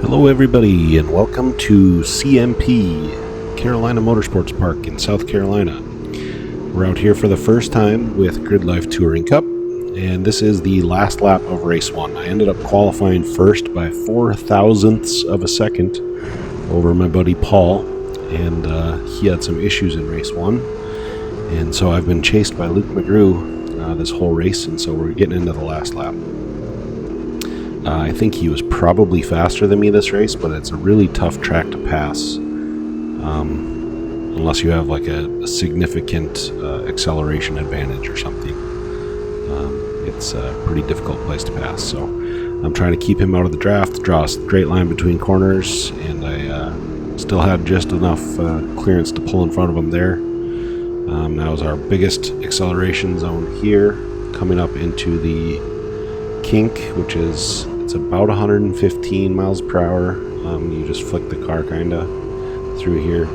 Hello everybody and welcome to CMP, Carolina Motorsports Park in South Carolina. We're out here for the first time with Gridlife Touring Cup, and this is the last lap of race one. I ended up qualifying first by 0.004 of a second over my buddy Paul, and he had some issues in race one, and so I've been chased by Luke McGrew this whole race, and so we're getting into the last lap. I think he was probably faster than me this race, but it's a really tough track to pass unless you have like a significant acceleration advantage or something. It's a pretty difficult place to pass, so I'm trying to keep him out of the draft, draw a straight line between corners, and I still had just enough clearance to pull in front of him there. Now is our biggest acceleration zone here, coming up into the kink, which is it's about 115 miles per hour. You just flick the car kinda through here.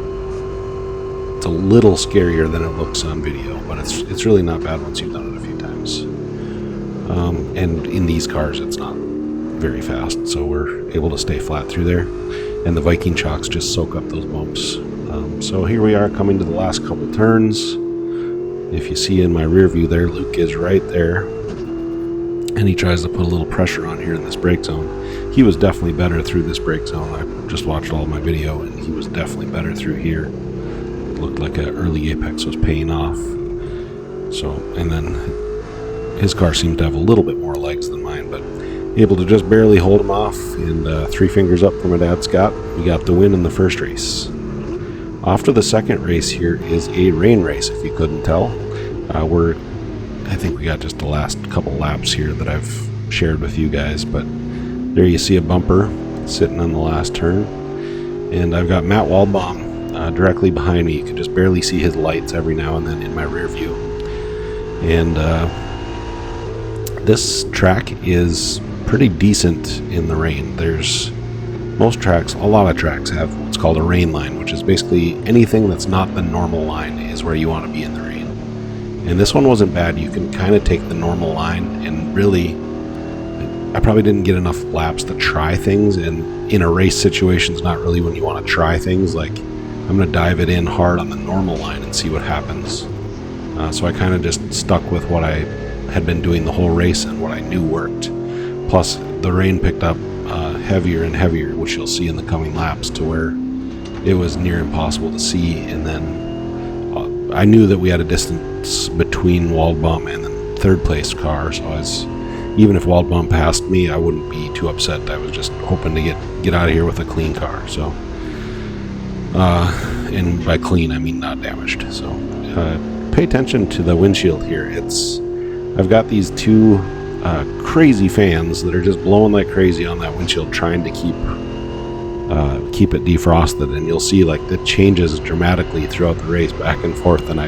It's a little scarier than it looks on video, but it's really not bad once you've done it a few times. And in these cars it's not very fast, so we're able to stay flat through there, and the Viking chocks just soak up those bumps. So here we are coming to the last couple turns. If you see in my rear view there, Luke is right there, and he tries to put a little pressure on here in this brake zone. He was definitely better through this brake zone. I just watched all of my video, and he was definitely better through here. It looked like an early apex was paying off. So, and then his car seemed to have a little bit more legs than mine, but able to just barely hold him off, and 3 fingers up for my dad Scott. We got the win in the first race. Off to the second race here is a rain race, if you couldn't tell. I think we got just the last couple laps here that I've shared with you guys, but there you see a bumper sitting on the last turn, and I've got Matt Waldbaum directly behind me. You can just barely see his lights every now and then in my rear view. And this track is pretty decent in the rain. There's a lot of tracks have what's called a rain line, which is basically anything that's not the normal line is where you want to be in the rain. And this one wasn't bad. You can kind of take the normal line, and really, I probably didn't get enough laps to try things, and in a race situation is not really when you want to try things. Like, I'm going to dive it in hard on the normal line and see what happens. So I kind of just stuck with what I had been doing the whole race and what I knew worked. Plus, the rain picked up heavier and heavier, which you'll see in the coming laps, to where it was near impossible to see. And then I knew that we had a distance between Waldbaum and the third place car, so even if Waldbaum passed me, I wouldn't be too upset. I was just hoping to get out of here with a clean car. So, and by clean I mean not damaged. So, pay attention to the windshield here. I've got these 2 crazy fans that are just blowing like crazy on that windshield, trying to keep it defrosted, and you'll see like it changes dramatically throughout the race, back and forth, and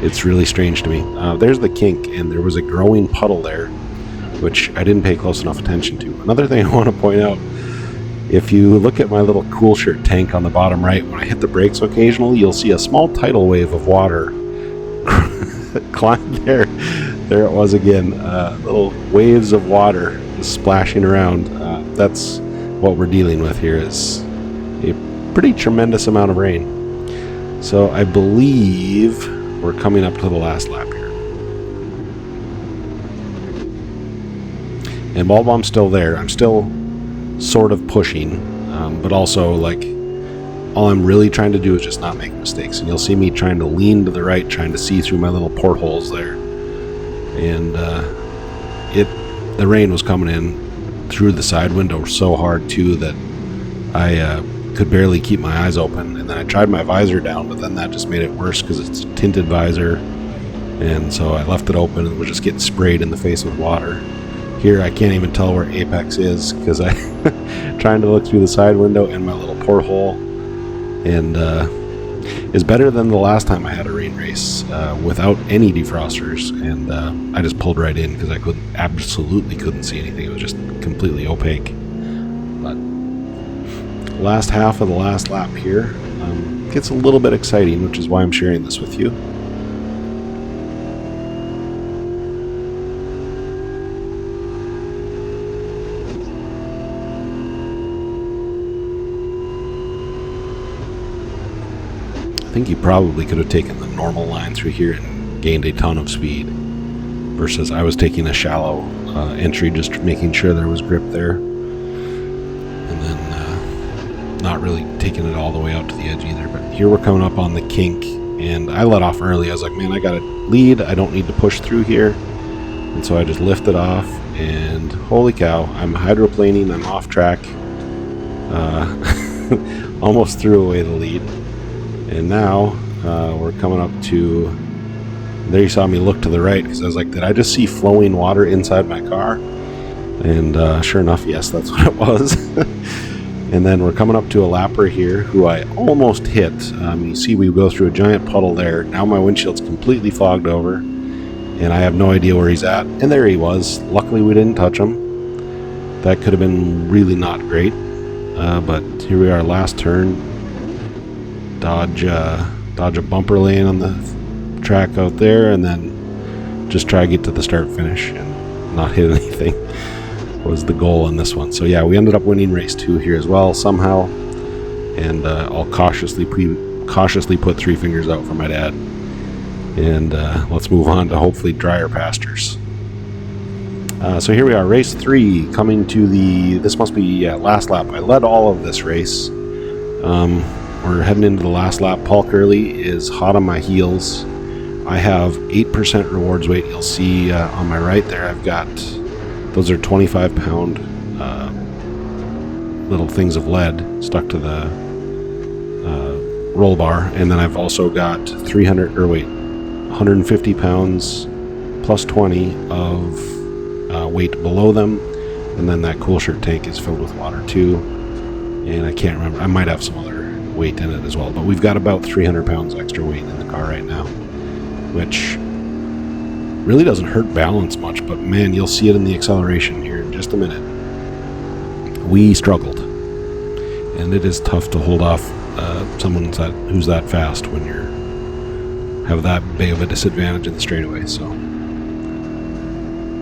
it's really strange to me. There's the kink, and there was a growing puddle there, which I didn't pay close enough attention to. Another thing I want to point out, if you look at my little cool shirt tank on the bottom right, when I hit the brakes occasionally, you'll see a small tidal wave of water climb there. There it was again, little waves of water just splashing around. That's what we're dealing with here, is a pretty tremendous amount of rain. So I believe we're coming up to the last lap here. And Waldbaum's still there. I'm still sort of pushing, but also like all I'm really trying to do is just not make mistakes. And you'll see me trying to lean to the right, trying to see through my little portholes there. And the rain was coming in through the side window so hard too that I could barely keep my eyes open, and then I tried my visor down, but then that just made it worse because it's a tinted visor, and so I left it open and was just getting sprayed in the face with water. Here I can't even tell where apex is because I trying to look through the side window and my little porthole, and is better than the last time I had a rain race without any defrosters, and I just pulled right in because I absolutely couldn't see anything. It was just completely opaque. But last half of the last lap here gets a little bit exciting, which is why I'm sharing this with you. think he probably could have taken the normal line through here and gained a ton of speed, versus I was taking a shallow entry, just making sure there was grip there, and then not really taking it all the way out to the edge either. But here we're coming up on the kink, and I let off early. I was like, man, I got a lead, I don't need to push through here. And so I just lifted off, and holy cow, I'm hydroplaning, I'm off track. Almost threw away the lead. And now we're coming up to, there you saw me look to the right, because I was like, did I just see flowing water inside my car? And sure enough, yes, that's what it was. And then we're coming up to a lapper here who I almost hit. You see we go through a giant puddle there. Now my windshield's completely fogged over, and I have no idea where he's at. And there he was. Luckily we didn't touch him. That could have been really not great. But here we are, last turn. Dodge a bumper lane on the track out there, and then just try to get to the start finish and not hit anything was the goal on this one. So yeah, we ended up winning race 2 here as well somehow, and I'll cautiously put 3 fingers out for my dad, and let's move on to hopefully drier pastures. So here we are, race 3, coming to this must be last lap. I led all of this race. We're heading into the last lap. Paul Curley is hot on my heels. I have 8% rewards weight. You'll see on my right there, I've got, those are 25-pound little things of lead stuck to the roll bar. And then I've also got 150 pounds plus 20 of weight below them. And then that cool shirt tank is filled with water too. And I can't remember, I might have some other weight in it as well, but we've got about 300 pounds extra weight in the car right now, which really doesn't hurt balance much, but man, you'll see it in the acceleration here in just a minute. We struggled, and it is tough to hold off someone who's that fast when you have that big of a disadvantage in the straightaway. So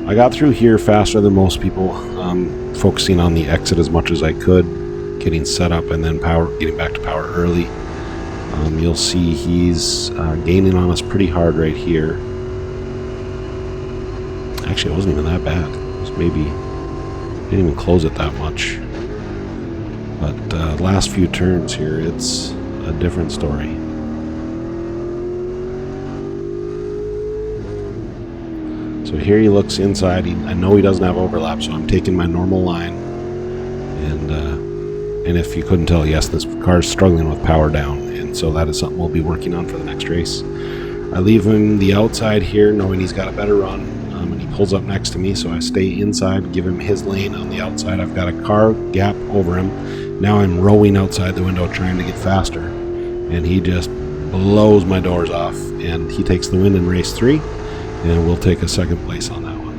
I got through here faster than most people, focusing on the exit as much as I could, getting set up, and then getting back to power early. You'll see he's gaining on us pretty hard right here. Actually, it wasn't even that bad. It was maybe, didn't even close it that much. But last few turns here, it's a different story. So here he looks inside. I know he doesn't have overlap, so I'm taking my normal line. And if you couldn't tell, yes, this car's struggling with power down, and so that is something we'll be working on for the next race. I leave him the outside here, knowing he's got a better run, and he pulls up next to me, so I stay inside, give him his lane on the outside. I've got a car gap over him. Now I'm rowing outside the window trying to get faster, and he just blows my doors off, and he takes the win in race 3, and we'll take a second place on that one.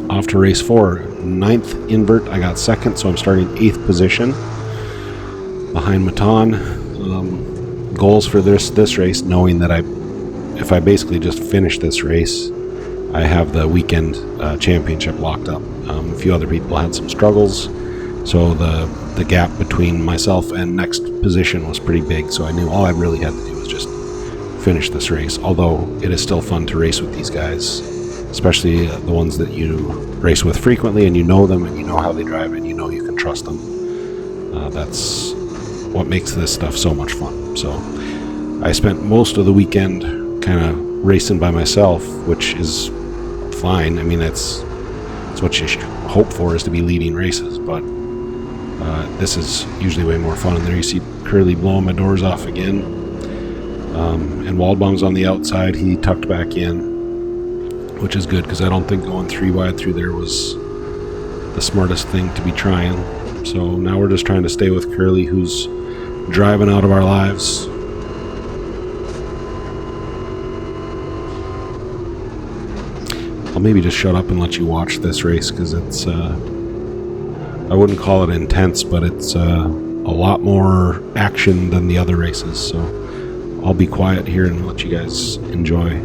Off to race 4. 9th invert, I got 2nd, so I'm starting 8th position behind Matan. Goals for this race, knowing that if I basically just finish this race, I have the weekend championship locked up. A few other people had some struggles, so the gap between myself and next position was pretty big, so I knew all I really had to do was just finish this race, although it is still fun to race with these guys, especially the ones that you race with frequently, and you know them, and you know how they drive, and you know you can trust them. That's what makes this stuff so much fun. So I spent most of the weekend kind of racing by myself, which is fine. I mean, it's what you should hope for, is to be leading races, but this is usually way more fun. And there you see Curly blowing my doors off again, and Waldbaum's on the outside. He tucked back in, which is good, because I don't think going 3 wide through there was the smartest thing to be trying. So now we're just trying to stay with Curly, who's driving out of our lives. I'll maybe just shut up and let you watch this race, because it's I wouldn't call it intense, but it's a lot more action than the other races, so I'll be quiet here and let you guys enjoy.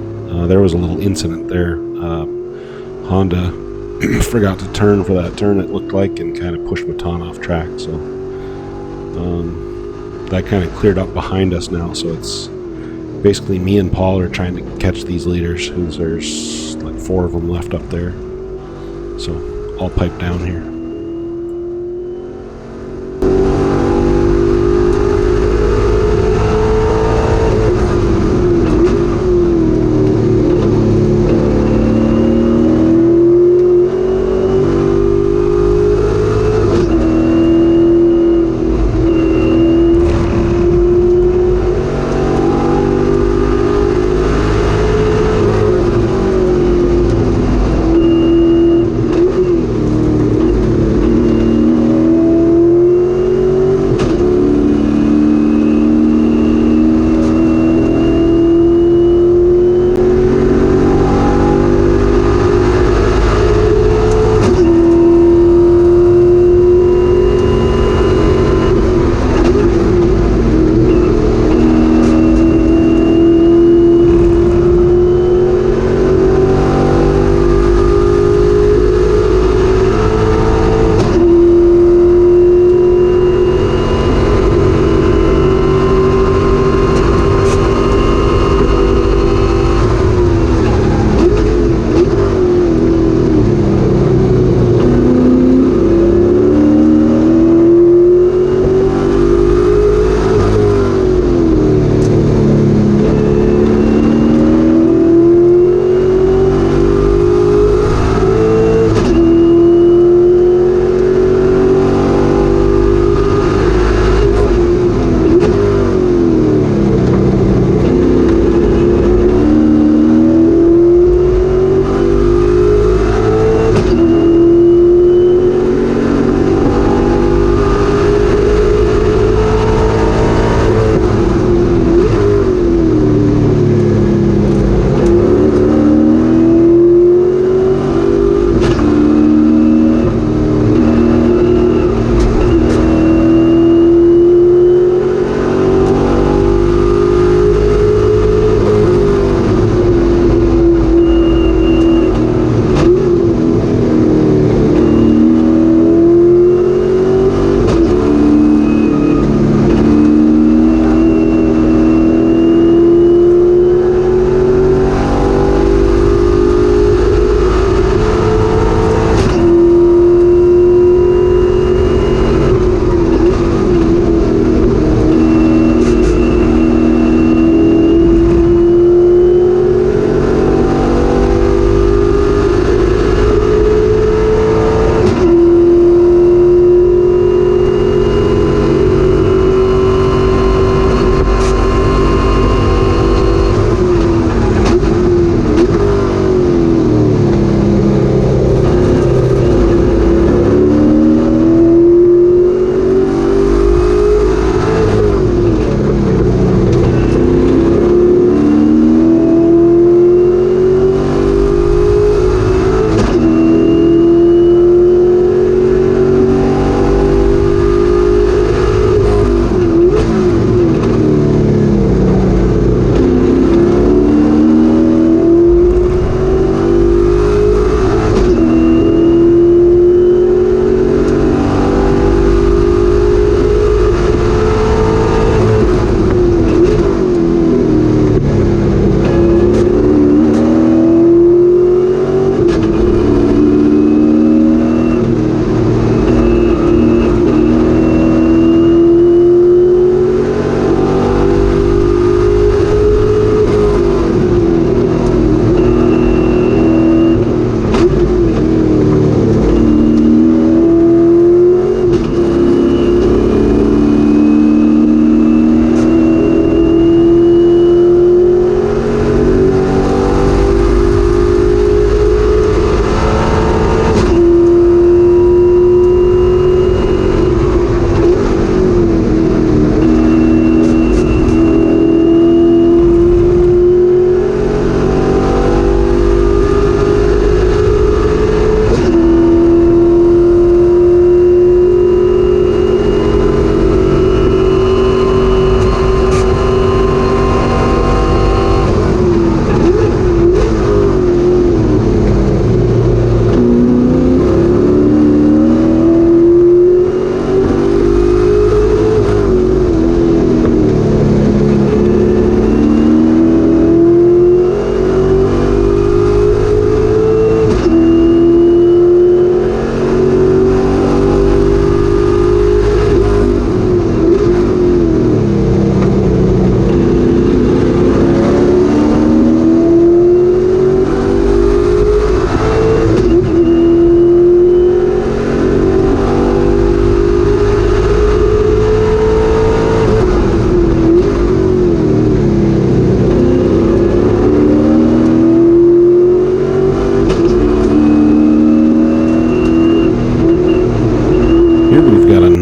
There was a little incident there. Honda forgot to turn for that turn, it looked like, and kind of pushed Matan off track, so that kind of cleared up behind us now, so it's basically me and Paul are trying to catch these leaders, who's there's like 4 of them left up there. So I'll pipe down here.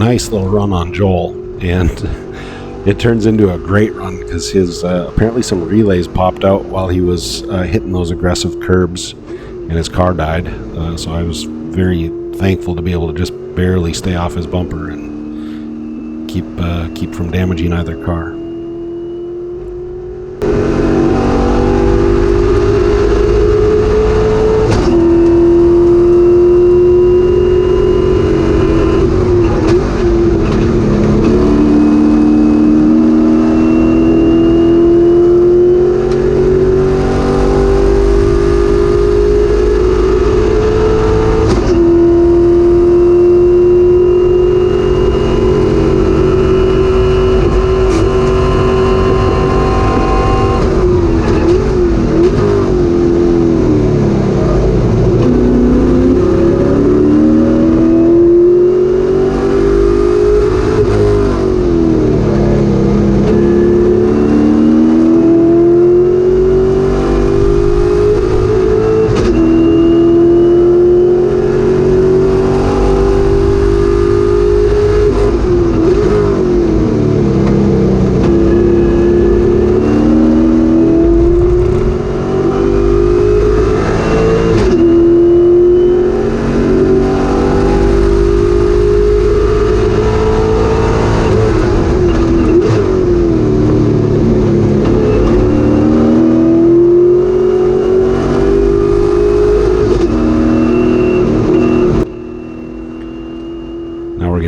nice little run on Joel, and it turns into a great run because his apparently some relays popped out while he was hitting those aggressive curbs, and his car died. So I was very thankful to be able to just barely stay off his bumper and keep from damaging either car.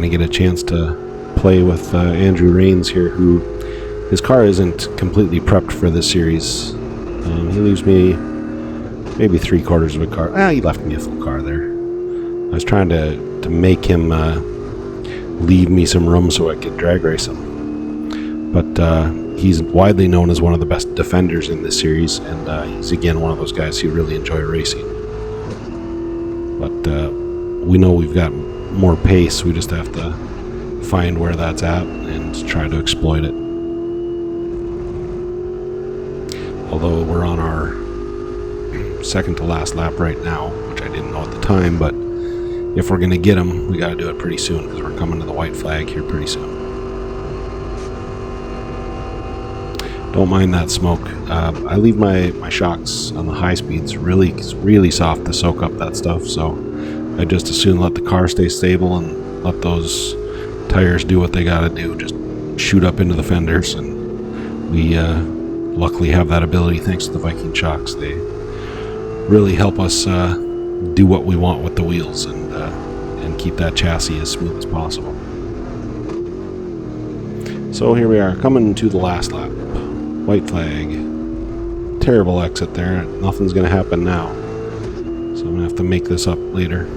Get a chance to play with Andrew Rains here, who his car isn't completely prepped for this series. He leaves me maybe 3/4 of a car. He left me a full car there. I was trying to make him leave me some room so I could drag race him, but he's widely known as one of the best defenders in this series, and he's again one of those guys who really enjoy racing. But we know we've got more pace. We just have to find where that's at and try to exploit it. Although we're on our second to last lap right now, which I didn't know at the time, but if we're going to get them, we got to do it pretty soon because we're coming to the white flag here pretty soon. Don't mind that smoke. I leave my shocks on the high speeds really soft to soak up that stuff, so I just as soon let the car stay stable and let those tires do what they gotta do, just shoot up into the fenders, and we luckily have that ability thanks to the Viking shocks. They really help us do what we want with the wheels and keep that chassis as smooth as possible. So here we are, coming to the last lap. White flag. Terrible exit there. Nothing's gonna happen now, so I'm gonna have to make this up later.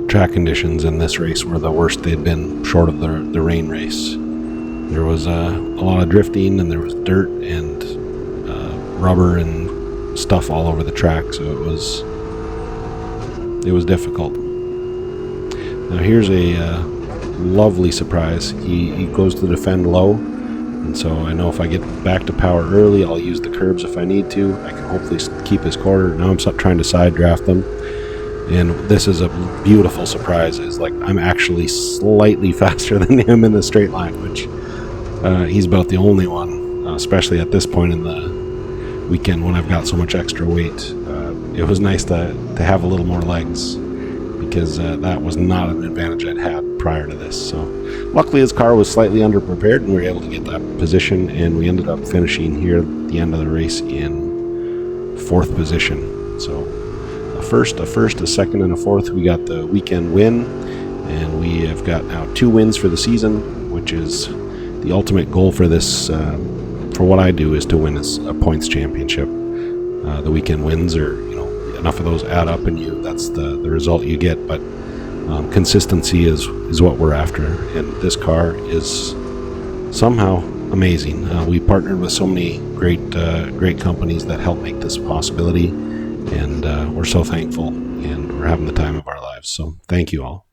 Track conditions in this race were the worst they'd been, short of the rain race. There was a lot of drifting, and there was dirt and rubber and stuff all over the track, so it was difficult. Now here's a lovely surprise. He goes to defend low, and so I know if I get back to power early, I'll use the curbs if I need to. I can hopefully keep his quarter. Now I'm trying to side draft them. And this is a beautiful surprise. Is like I'm actually slightly faster than him in the straight line, which he's about the only one, especially at this point in the weekend when I've got so much extra weight. It was nice to have a little more legs, because that was not an advantage I'd had prior to this. So luckily his car was slightly underprepared, and we were able to get that position, and we ended up finishing here at the end of the race in 4th position. So a first, a second, and a 4th. We got the weekend win, and we have got now 2 wins for the season, which is the ultimate goal for this. For what I do is to win a points championship. The weekend wins are, enough of those add up, and that's the result you get. But Consistency is what we're after, and this car is somehow amazing. We partnered with so many great companies that help make this a possibility, and we're so thankful, and we're having the time of our lives. So thank you all.